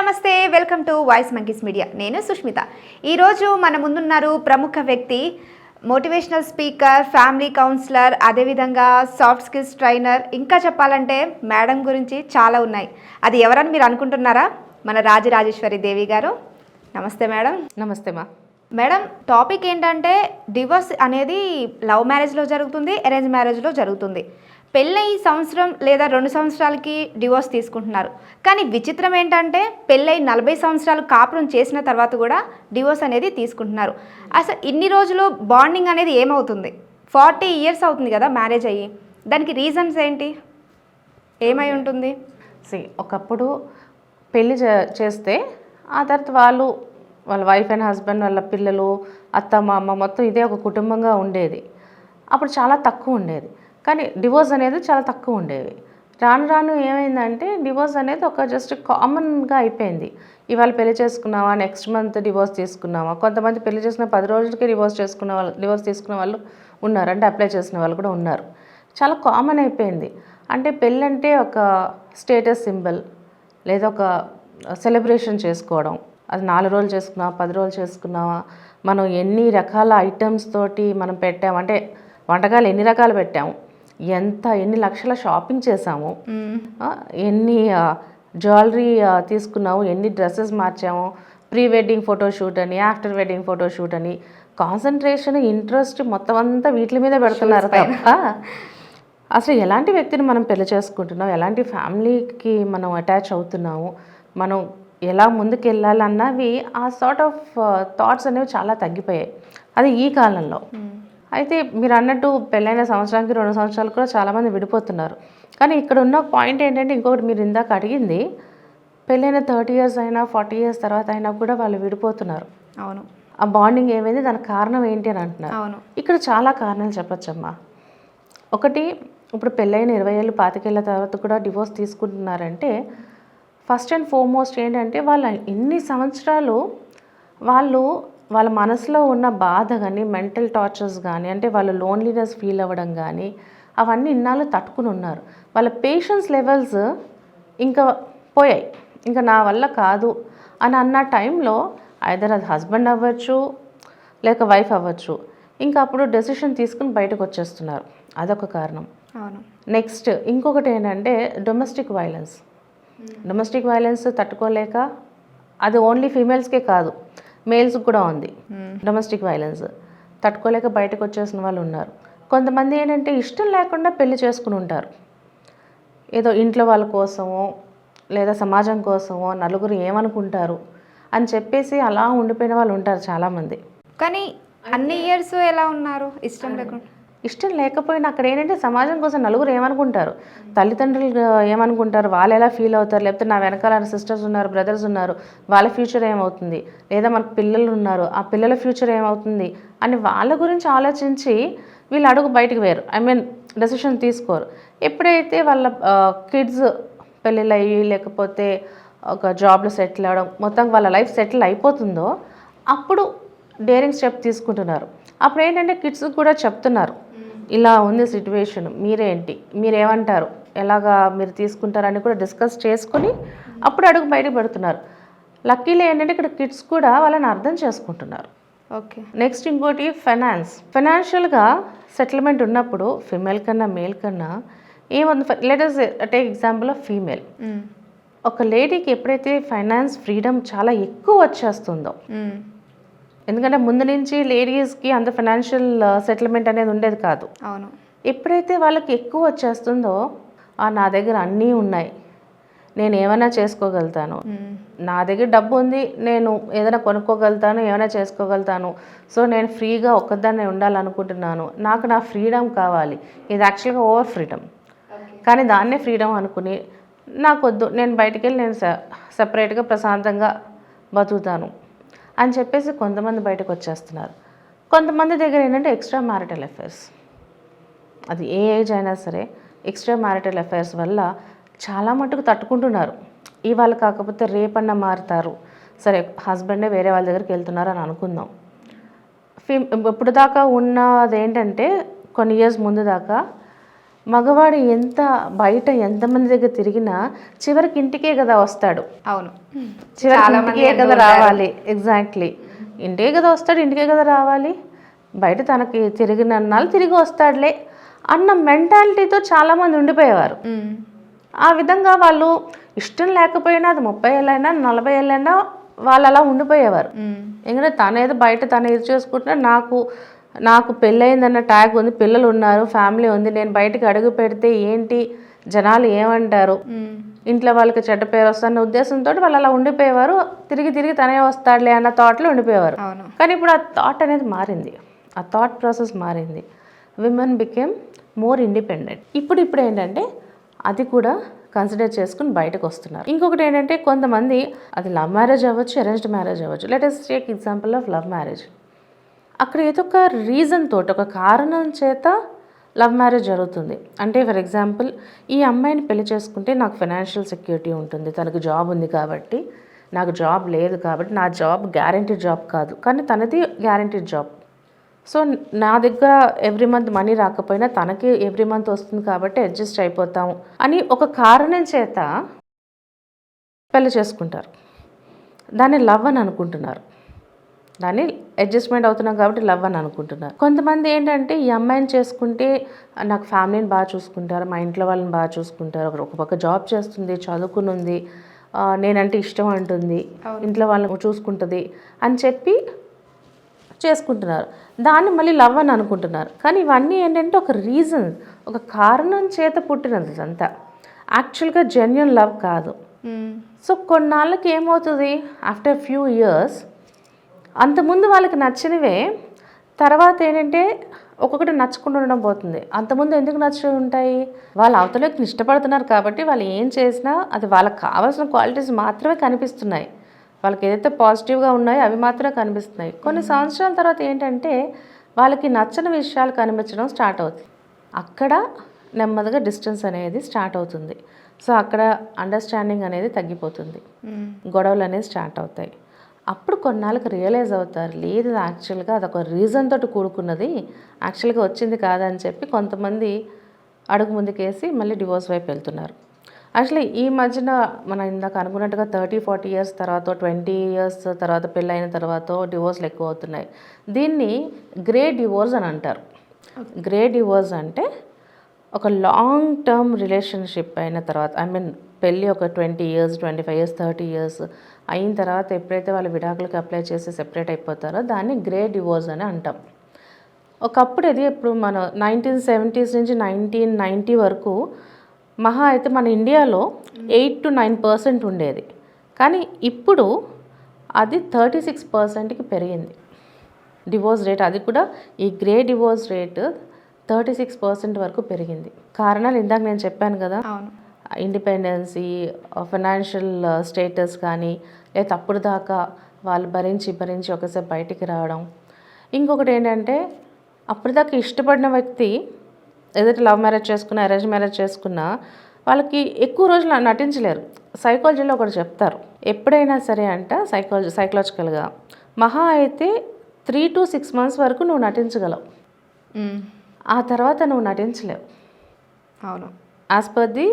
నమస్తే welcome to voice monkeys media. నేను సుష్మిత. ఈరోజు మన ముందున్నారు ప్రముఖ వ్యక్తి, మోటివేషనల్ స్పీకర్, ఫ్యామిలీ కౌన్సిలర్, అదేవిధంగా సాఫ్ట్ స్కిల్స్ ట్రైనర్. ఇంకా చెప్పాలంటే మేడం గురించి చాలా ఉన్నాయి. అది ఎవరని మీరు అనుకుంటున్నారా? మన రాజరాజేశ్వరి దేవి గారు. నమస్తే మేడం. నమస్తే మా మేడం, టాపిక్ ఏంటంటే డివోర్స్ అనేది లవ్ మ్యారేజ్లో జరుగుతుంది, అరేంజ్ మ్యారేజ్లో జరుగుతుంది. పెళ్ళై సంవత్సరం లేదా 2 సంవత్సరాలకి డివోర్స్ తీసుకుంటున్నారు. కానీ విచిత్రం ఏంటంటే పెళ్ళై 40 సంవత్సరాలు కాపురం చేసిన తర్వాత కూడా డివోర్స్ అనేది తీసుకుంటున్నారు. అసలు ఇన్ని రోజులు బాండింగ్ అనేది ఏమవుతుంది? 40 ఇయర్స్ అవుతుంది కదా మ్యారేజ్ అయ్యి. దానికి రీజన్స్ ఏంటి, ఏమై ఉంటుంది? ఒకప్పుడు పెళ్ళి చేస్తే ఆ తర్వాత వాళ్ళ వైఫ్ అండ్ హస్బెండ్, వాళ్ళ పిల్లలు, అత్త మామ మొత్తం ఇదే ఒక కుటుంబంగా ఉండేది. అప్పుడు చాలా తక్కువ ఉండేది. కానీ డివోర్స్ అనేది చాలా తక్కువ ఉండేవి. రాను రాను ఏమైందంటే డివోర్స్ అనేది ఒక జస్ట్ కామన్గా అయిపోయింది. ఇవాళ పెళ్లి చేసుకున్నావా, నెక్స్ట్ మంత్ డివోర్స్ తీసుకున్నావా. కొంతమంది పెళ్లి చేసిన 10 రోజులకి డివోర్స్ తీసుకున్న వాళ్ళు ఉన్నారు, అంటే అప్లై చేసిన వాళ్ళు కూడా ఉన్నారు. చాలా కామన్ అయిపోయింది. అంటే పెళ్ళి అంటే ఒక స్టేటస్ సింబల్ లేదా ఒక సెలబ్రేషన్ చేసుకోవడం. అది 4 రోజులు చేసుకున్నావా, 10 రోజులు చేసుకున్నావా, మనం ఎన్ని రకాల ఐటమ్స్ తోటి మనం పెట్టామంటే వంటకాలు ఎన్ని రకాలు పెట్టాము, ఎన్ని లక్షల షాపింగ్ చేసాము, ఎన్ని జ్యువెలరీ తీసుకున్నాము, ఎన్ని డ్రెస్సెస్ మార్చాము, ప్రీ వెడ్డింగ్ ఫోటోషూట్ అని, ఆఫ్టర్ వెడ్డింగ్ ఫోటోషూట్ అని, కాన్సన్ట్రేషన్, ఇంట్రెస్ట్ మొత్తం అంతా వీటి మీద పెడుతున్నారు తప్ప అసలు ఎలాంటి వ్యక్తిని మనం పెళ్లి చేసుకుంటున్నాం, ఎలాంటి ఫ్యామిలీకి మనం అటాచ్ అవుతున్నాము, మనం ఎలా ముందుకు వెళ్ళాలన్నవి ఆ సార్ట్ ఆఫ్ థాట్స్ అనేవి చాలా తగ్గిపోయాయి. అది ఈ కాలంలో. అయితే మీరు అన్నట్టు పెళ్ళైన సంవత్సరానికి 2 సంవత్సరాలు కూడా చాలామంది విడిపోతున్నారు. కానీ ఇక్కడ ఉన్న పాయింట్ ఏంటంటే, ఇంకొకటి మీరు ఇందాక అడిగింది, పెళ్ళైన 30 ఇయర్స్ అయినా 40 ఇయర్స్ తర్వాత అయినా కూడా వాళ్ళు విడిపోతున్నారు. అవును. ఆ బాండింగ్ ఏమైంది, దానికి కారణం ఏంటి అని అంటున్నారు. అవును. ఇక్కడ చాలా కారణాలు చెప్పచ్చమ్మా. ఒకటి, ఇప్పుడు పెళ్ళైన 20 ఏళ్ళు 25 ఏళ్ళ తర్వాత కూడా డివోర్స్ తీసుకుంటున్నారంటే ఫస్ట్ అండ్ ఫార్మోస్ట్ ఏంటంటే వాళ్ళ ఎన్ని సంవత్సరాలు వాళ్ళ మనసులో ఉన్న బాధ కానీ, మెంటల్ టార్చర్స్ కానీ, అంటే వాళ్ళు లోన్లీనెస్ ఫీల్ అవ్వడం కానీ, అవన్నీ ఇన్నాళ్ళు తట్టుకుని ఉన్నారు. వాళ్ళ పేషెన్స్ లెవెల్స్ ఇంకా పోయాయి. ఇంకా నా వల్ల కాదు అని అన్న టైంలో ఐదర్ అది హస్బెండ్ అవ్వచ్చు లేక వైఫ్ అవ్వచ్చు, ఇంకా అప్పుడు డెసిషన్ తీసుకుని బయటకు వచ్చేస్తున్నారు. అదొక కారణం. అవును. నెక్స్ట్ ఇంకొకటి ఏంటంటే డొమెస్టిక్ వైలెన్స్ తట్టుకోలేక, అది ఓన్లీ ఫీమేల్స్కే కాదు, మేల్స్కి కూడా ఉంది. డొమెస్టిక్ వైలెన్స్ తట్టుకోలేక బయటకు వచ్చేసిన వాళ్ళు ఉన్నారు. కొంతమంది ఏంటంటే ఇష్టం లేకుండా పెళ్లి చేసుకుని ఉంటారు. ఏదో ఇంట్లో వాళ్ళ కోసమో లేదా సమాజం కోసమో, నలుగురు ఏమనుకుంటారు అని చెప్పేసి అలా ఉండిపోయిన వాళ్ళు ఉంటారు చాలామంది. కానీ అన్ని ఇయర్స్ ఎలా ఉన్నారు ఇష్టం లేకుండా? ఇష్టం లేకపోయినా అక్కడ ఏంటంటే సమాజం కోసం నలుగురు ఏమనుకుంటారు, తల్లిదండ్రులు ఏమనుకుంటారు, వాళ్ళు ఎలా ఫీల్ అవుతారు, లేకపోతే నా వెనకాల సిస్టర్స్ ఉన్నారు, బ్రదర్స్ ఉన్నారు, వాళ్ళ ఫ్యూచర్ ఏమవుతుంది, లేదా మనకు పిల్లలు ఉన్నారు, ఆ పిల్లల ఫ్యూచర్ ఏమవుతుంది అని వాళ్ళ గురించి ఆలోచించి వీళ్ళు అడుగు బయటకు వేరు, డెసిషన్ తీసుకోరు. ఎప్పుడైతే వాళ్ళ కిడ్స్ పెళ్ళిళ్ళు అయ్యి లేకపోతే ఒక జాబ్లో సెటిల్ అవ్వడం, మొత్తం వాళ్ళ లైఫ్ సెటిల్ అయిపోతుందో అప్పుడు డేరింగ్ స్టెప్ తీసుకుంటున్నారు. అప్పుడు ఏంటంటే కిడ్స్ కూడా చెప్తున్నారు, ఇలా ఉంది సిచ్యువేషన్, మీరేమంటారు, ఎలాగా మీరు తీసుకుంటారని కూడా డిస్కస్ చేసుకుని అప్పుడు అడుగు బయటకు పెడుతున్నారు. లక్కీలో ఏంటంటే ఇక్కడ కిడ్స్ కూడా వాళ్ళని అర్థం చేసుకుంటున్నారు. ఓకే. నెక్స్ట్ ఇంకోటి ఫైనాన్షియల్గా సెటిల్మెంట్ ఉన్నప్పుడు ఫిమేల్ కన్నా మేల్ కన్నా ఏముంది, let us take example of female. ఒక లేడీకి ఎప్పుడైతే ఫైనాన్స్ ఫ్రీడమ్ చాలా ఎక్కువ వచ్చేస్తుందో, ఎందుకంటే ముందు నుంచి లేడీస్కి అంత ఫైనాన్షియల్ సెటిల్మెంట్ అనేది ఉండేది కాదు. అవును. ఎప్పుడైతే వాళ్ళకి ఎక్కువ వచ్చేస్తుందో, నా దగ్గర అన్నీ ఉన్నాయి, నేను ఏమైనా చేసుకోగలుగుతాను, నా దగ్గర డబ్బు ఉంది, నేను ఏదైనా కొనుక్కోగలుగుతాను, ఏమైనా చేసుకోగలుగుతాను, సో నేను ఫ్రీగా ఒక్కదాన్నే ఉండాలనుకుంటున్నాను, నాకు నా ఫ్రీడమ్ కావాలి. ఇది యాక్చువల్గా ఓవర్ ఫ్రీడమ్, కానీ దాన్నే ఫ్రీడమ్ అనుకుని నాకొద్దు, నేను బయటికి వెళ్ళి నేను సపరేట్గా ప్రశాంతంగా బతుకుతాను అని చెప్పేసి కొంతమంది బయటకు వచ్చేస్తున్నారు. కొంతమంది దగ్గర ఏంటంటే ఎక్స్ట్రా మ్యారిటల్ అఫైర్స్, అది ఏ ఏజ్ అయినా సరే ఎక్స్ట్రా మ్యారిటల్ అఫైర్స్ వల్ల చాలా మటుకు తట్టుకుంటున్నారు. ఇవాళ కాకపోతే రేపన్నా మారుతారు. సరే, హస్బెండే వేరే వాళ్ళ దగ్గరికి వెళ్తున్నారు అని అనుకుందాం. ఇప్పుడు దాకా ఉన్నది ఏంటంటే కొన్ని ఇయర్స్ ముందు దాకా మగవాడు బయట ఎంతమంది దగ్గర తిరిగినా చివరికి ఇంటికే కదా వస్తాడు. అవును, చివరికి ఇంటికే కదా రావాలి. ఎగ్జాక్ట్లీ, ఇంటికే కదా వస్తాడు, ఇంటికే కదా రావాలి. బయట తనకి తిరిగినన్నాళ్ళు తిరిగి వస్తాడులే అన్న మెంటాలిటీతో చాలామంది ఉండిపోయేవారు. ఆ విధంగా వాళ్ళు ఇష్టం లేకపోయినా అది 30 ఏళ్ళైనా 40 ఏళ్ళైనా వాళ్ళు అలా ఉండిపోయేవారు. ఎందుకంటే తనేదో బయట తను ఇది చేసుకుంటున్నా, నాకు పెళ్ళయిందన్న ట్యాగ్ ఉంది, పిల్లలు ఉన్నారు, ఫ్యామిలీ ఉంది, నేను బయటకు అడుగు పెడితే ఏంటి జనాలు ఏమంటారు, ఇంట్లో వాళ్ళకి చెడ్డ పేరు వస్తున్న ఉద్దేశంతో వాళ్ళు అలా ఉండిపోయేవారు. తిరిగి తనే వస్తాడులే అన్న థాట్లో ఉండిపోయేవారు. కానీ ఇప్పుడు ఆ థాట్ అనేది మారింది, ఆ థాట్ ప్రాసెస్ మారింది. Women became more independent. ఇప్పుడు ఏంటంటే అది కూడా కన్సిడర్ చేసుకుని బయటకు వస్తున్నారు. ఇంకొకటి ఏంటంటే కొంతమంది అది లవ్ మ్యారేజ్ అవ్వచ్చు, అరేంజ్డ్ మ్యారేజ్ అవ్వచ్చు. Let us take example of love marriage. అక్కడ ఏదో ఒక రీజన్ తోటి, ఒక కారణం చేత లవ్ మ్యారేజ్ జరుగుతుంది. అంటే ఫర్ ఎగ్జాంపుల్, ఈ అమ్మాయిని పెళ్లి చేసుకుంటే నాకు ఫైనాన్షియల్ సెక్యూరిటీ ఉంటుంది, తనకు జాబ్ ఉంది కాబట్టి, నాకు జాబ్ లేదు కాబట్టి, నా జాబ్ గ్యారెంటీడ్ జాబ్ కాదు కానీ తనది గ్యారెంటీడ్ జాబ్. సో నా దగ్గర ఎవ్రీ మంత్ మనీ రాకపోయినా తనకి ఎవ్రీ మంత్ వస్తుంది కాబట్టి అడ్జస్ట్ అయిపోతాము అని ఒక కారణం చేత పెళ్లి చేసుకుంటారు. దాన్ని లవ్ అని అనుకుంటున్నారు, దాన్ని అడ్జస్ట్మెంట్ అవుతున్నాం కాబట్టి లవ్ అని అనుకుంటున్నారు. కొంతమంది ఏంటంటే ఈ అమ్మాయిని చేసుకుంటే నాకు ఫ్యామిలీని బాగా చూసుకుంటారు, మా ఇంట్లో వాళ్ళని బాగా చూసుకుంటారు, ఒక పక్క జాబ్ చేస్తుంది, చదువుకుని ఉంది, నేనంటే ఇష్టం అంటుంది, ఇంట్లో వాళ్ళని చూసుకుంటుంది అని చెప్పి చేసుకుంటున్నారు. దాన్ని మళ్ళీ లవ్ అని అనుకుంటున్నారు. కానీ ఇవన్నీ ఏంటంటే ఒక రీజన్, ఒక కారణం చేత పుట్టినది ఇదంతా. యాక్చువల్గా జెన్యున్ లవ్ కాదు. సో కొన్నాళ్ళకి ఏమవుతుంది, ఆఫ్టర్ ఫ్యూ ఇయర్స్ అంతకుముందు వాళ్ళకి నచ్చినవే తర్వాత ఏంటంటే ఒక్కొక్కటి నచ్చకుండా ఉండడం పోతుంది. అంతకుముందు ఎందుకు నచ్చి ఉంటాయి, వాళ్ళు అవతలకి ఇష్టపడుతున్నారు కాబట్టి వాళ్ళు ఏం చేసినా అది వాళ్ళకి కావాల్సిన క్వాలిటీస్ మాత్రమే కనిపిస్తున్నాయి, వాళ్ళకి ఏదైతే పాజిటివ్గా ఉన్నాయో అవి మాత్రమే కనిపిస్తున్నాయి. కొన్ని సంవత్సరాల తర్వాత ఏంటంటే వాళ్ళకి నచ్చని విషయాలు కనిపించడం స్టార్ట్ అవుతుంది. అక్కడ నెమ్మదిగా డిస్టెన్స్ అనేది స్టార్ట్ అవుతుంది. సో అక్కడ అండర్స్టాండింగ్ అనేది తగ్గిపోతుంది, గొడవలు అనేది స్టార్ట్ అవుతాయి. అప్పుడు కొన్నాళ్ళకి రియలైజ్ అవుతారు, లేదు యాక్చువల్గా అదొక రీజన్ తోటి కూడుకున్నది, యాక్చువల్గా వచ్చింది కాదని చెప్పి కొంతమంది అడుగు ముందుకేసి మళ్ళీ డివోర్స్ వైపు వెళ్తున్నారు. యాక్చువల్లీ ఈ మధ్యన మనం ఇందాక అనుకున్నట్టుగా 30-40 ఇయర్స్ తర్వాత, 20 ఇయర్స్ తర్వాత పెళ్ళైన తర్వాత డివోర్స్లు ఎక్కువ అవుతున్నాయి. దీన్ని గ్రే డివోర్స్ అని అంటారు. గ్రే డివోర్స్ అంటే ఒక లాంగ్ టర్మ్ రిలేషన్షిప్ అయిన తర్వాత, పెళ్ళి ఒక 20 ఇయర్స్, 25 ఇయర్స్, 30 ఇయర్స్ అయిన తర్వాత ఎప్పుడైతే వాళ్ళు విడాకులకు అప్లై చేసి సెపరేట్ అయిపోతారో దాన్ని గ్రే డివోర్స్ అని అంటాం. ఒకప్పుడు ఇది ఇప్పుడు మన 1970s నుంచి 1990 వరకు మహా అయితే మన ఇండియాలో 8-9% ఉండేది. కానీ ఇప్పుడు అది 36%కి పెరిగింది డివోర్స్ రేట్. అది కూడా ఈ గ్రే డివోర్స్ రేట్ 36% వరకు పెరిగింది. కారణాలు ఇందాక నేను చెప్పాను కదా, ఇండిపెండెన్సీ, ఫైనాన్షియల్ స్టేటస్ కానీ, లేదా అప్పుడు దాకా వాళ్ళు భరించి ఒకసారి బయటికి రావడం. ఇంకొకటి ఏంటంటే అప్పుడు దాకా ఇష్టపడిన వ్యక్తి ఏదైతే లవ్ మ్యారేజ్ చేసుకున్నా, అరేంజ్ మ్యారేజ్ చేసుకున్నా వాళ్ళకి ఎక్కువ రోజులు నటించలేరు. సైకాలజీలో ఒకటి చెప్తారు, ఎప్పుడైనా సరే అంట సైకలాజికల్గా మహా అయితే 3 to 6 months వరకు నువ్వు నటించగలవు, ఆ తర్వాత నువ్వు నటించలేవు. అవును, as per the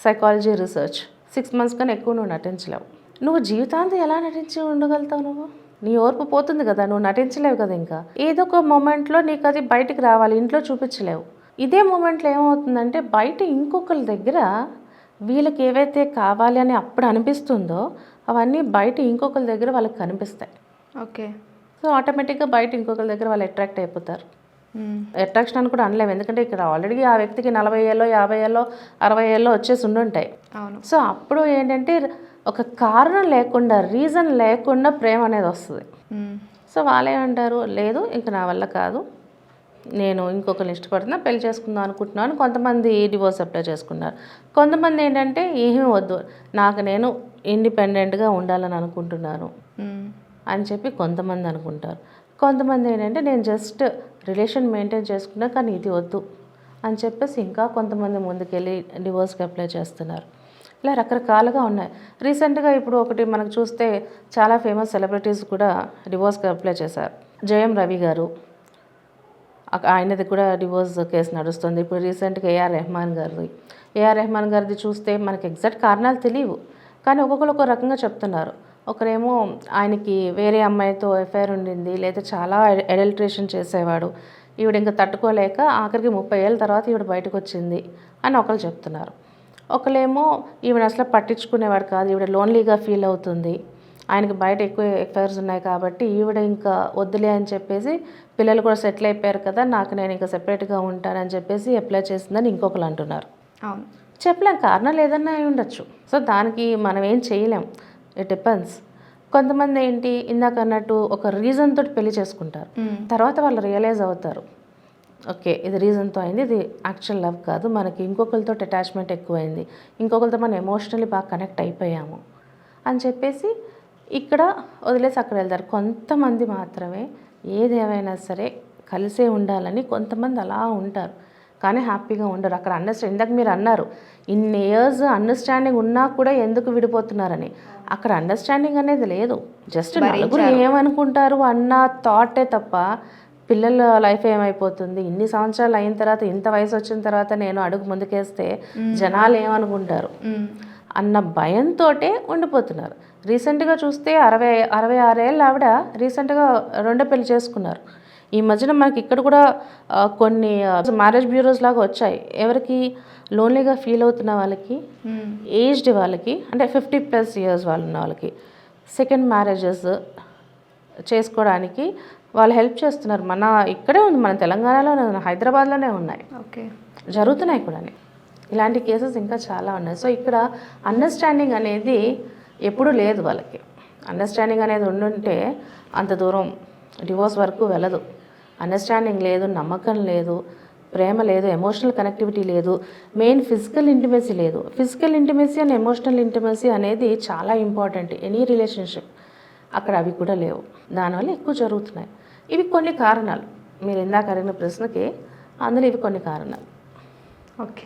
psychology research 6 months కన్నా ఎక్కువ నువ్వు నటించలేవు. నువ్వు జీవితాంతం ఎలా నటించి ఉండగలుగుతావు? నువ్వు నీ ఓర్పు పోతుంది కదా, నువ్వు నటించలేవు కదా. ఇంకా ఏదో ఒక మూమెంట్లో నీకు అది బయటికి రావాలి, ఇంట్లో చూపించలేవు. ఇదే మూమెంట్లో ఏమవుతుందంటే బయట ఇంకొకరి దగ్గర వీళ్ళకి ఏవైతే కావాలి అని అప్పుడు అనిపిస్తుందో అవన్నీ బయట ఇంకొకరి దగ్గర వాళ్ళకి కనిపిస్తాయి. ఓకే, సో ఆటోమేటిక్గా బయట ఇంకొకరి దగ్గర వాళ్ళు అట్రాక్ట్ అయిపోతారు. అట్రాక్షన్ అని కూడా అనలేము, ఎందుకంటే ఇక్కడ ఆల్రెడీ ఆ వ్యక్తికి 40 ఏళ్ళో 50 ఏళ్ళో 60 ఏళ్ళో వచ్చేసి ఉండుంటాయి. సో అప్పుడు ఏంటంటే ఒక కారణం లేకుండా, రీజన్ లేకుండా ప్రేమ అనేది వస్తుంది. సో వాళ్ళేమంటారు, లేదు ఇంక నా వల్ల కాదు, నేను ఇంకొకరిని ఇష్టపడుతున్నా, పెళ్లి చేసుకుందాం అనుకుంటున్నాను. కొంతమంది డివోర్స్ అప్లై చేసుకున్నారు. కొంతమంది ఏంటంటే ఏమీ వద్దు, నాకు నేను ఇండిపెండెంట్గా ఉండాలని అనుకుంటున్నాను అని చెప్పి కొంతమంది అనుకుంటారు. కొంతమంది ఏంటంటే నేను జస్ట్ రిలేషన్ మెయింటైన్ చేసుకున్నా కానీ ఇది వద్దు అని చెప్పేసి ఇంకా కొంతమంది ముందుకెళ్ళి డివోర్స్కి అప్లై చేస్తున్నారు. ఇలా రకరకాలుగా ఉన్నాయి. రీసెంట్గా ఇప్పుడు ఒకటి మనకు చూస్తే చాలా ఫేమస్ సెలబ్రిటీస్ కూడా డివోర్స్కి అప్లై చేశారు. జయం రవి గారు, ఆయనది కూడా డివోర్స్ కేసు నడుస్తుంది. ఇప్పుడు రీసెంట్గా ఏఆర్ రెహమాన్ గారిది చూస్తే మనకి ఎగ్జాక్ట్ కారణాలు తెలియవు, కానీ ఒక్కొక్కరు ఒక రకంగా చెప్తున్నారు. ఒకరేమో ఆయనకి వేరే అమ్మాయితో ఎఫ్ఐఆర్ ఉండింది, లేదా చాలా అడల్ట్రేషన్ చేసేవాడు, ఈవిడ ఇంకా తట్టుకోలేక ఆఖరికి 30 ఏళ్ళ తర్వాత ఈవిడ బయటకు వచ్చింది అని ఒకరు చెప్తున్నారు. ఒకళ్ళేమో ఈవిడ అసలు పట్టించుకునేవాడు కాదు, ఈవిడ లోన్లీగా ఫీల్ అవుతుంది, ఆయనకి బయట ఎక్కువ ఎఫ్ఐఆర్స్ ఉన్నాయి కాబట్టి ఈవిడ ఇంకా వద్దులే అని చెప్పేసి, పిల్లలు కూడా సెటిల్ అయిపోయారు కదా, నేను ఇంకా సెపరేట్గా ఉంటానని చెప్పేసి అప్లై చేసిందని ఇంకొకరు అంటున్నారు. అవును, చెప్పలేం, కారణాలు ఏదన్నా అయి ఉండొచ్చు. సో దానికి మనం ఏం చేయలేం, ఇట్ డిపెండ్స్. కొంతమంది ఏంటి, ఇందాక అన్నట్టు ఒక రీజన్ తోటి పెళ్లి చేసుకుంటారు, తర్వాత వాళ్ళు రియలైజ్ అవుతారు, ఓకే ఇది రీజన్తో అయింది, ఇది యాక్చువల్ లవ్ కాదు, మనకి ఇంకొకరితో అటాచ్మెంట్ ఎక్కువైంది, ఇంకొకరితో మనం ఎమోషనల్లీ బాగా కనెక్ట్ అయిపోయాము అని చెప్పేసి ఇక్కడ వదిలేసి అక్కడ వెళ్తారు. కొంతమంది మాత్రమే ఏదేమైనా సరే కలిసే ఉండాలని కొంతమంది అలా ఉంటారు, కానీ హ్యాపీగా ఉండరు. అక్కడ ఇందాక మీరు అన్నారు ఇన్ని ఇయర్స్ అండర్స్టాండింగ్ ఉన్నా కూడా ఎందుకు విడిపోతున్నారని. అక్కడ అండర్స్టాండింగ్ అనేది లేదు, జస్ట్ నలుగురు ఏమనుకుంటారు అన్న థాటే తప్ప పిల్లల లైఫ్ ఏమైపోతుంది, ఇన్ని సంవత్సరాలు అయిన తర్వాత, ఇంత వయసు వచ్చిన తర్వాత నేను అడుగు ముందుకేస్తే జనాలు ఏమనుకుంటారు అన్న భయంతో ఉండిపోతున్నారు. రీసెంట్గా చూస్తే 66 ఏళ్ళ ఆవిడ రీసెంట్గా రెండో పెళ్లి చేసుకున్నారు. ఈ మధ్యన మనకి ఇక్కడ కూడా కొన్ని మ్యారేజ్ బ్యూరోస్ లాగా వచ్చాయి. ఎవరికి లోన్లీగా ఫీల్ అవుతున్న వాళ్ళకి, ఏజ్డ్ వాళ్ళకి, అంటే 50+ ఇయర్స్ వాళ్ళు ఉన్న వాళ్ళకి సెకండ్ మ్యారేజెస్ చేసుకోవడానికి వాళ్ళు హెల్ప్ చేస్తున్నారు. మన ఇక్కడే ఉంది, మన తెలంగాణలోనే ఉంది, హైదరాబాద్లోనే ఉన్నాయి, ఓకే జరుగుతున్నాయి కూడా. ఇలాంటి కేసెస్ ఇంకా చాలా ఉన్నాయి. సో ఇక్కడ అండర్స్టాండింగ్ అనేది ఎప్పుడూ లేదు వాళ్ళకి. అండర్స్టాండింగ్ అనేది ఉండుంటే అంత దూరం డివోర్స్ వరకు వెళ్ళదు. అండర్స్టాండింగ్ లేదు, నమ్మకం లేదు, ప్రేమ లేదు, ఎమోషనల్ కనెక్టివిటీ లేదు, మెయిన్ ఫిజికల్ ఇంటిమసీ లేదు. Physical intimacy and emotional intimacy అనేది చాలా ఇంపార్టెంట్ ఎనీ రిలేషన్షిప్. అక్కడ అవి కూడా లేవు, దానివల్ల ఎక్కువ జరుగుతున్నాయి. ఇవి కొన్ని కారణాలు, మీరు ఇందాక అడిగిన ప్రశ్నకి అందులో ఇవి కొన్ని కారణాలు. ఓకే.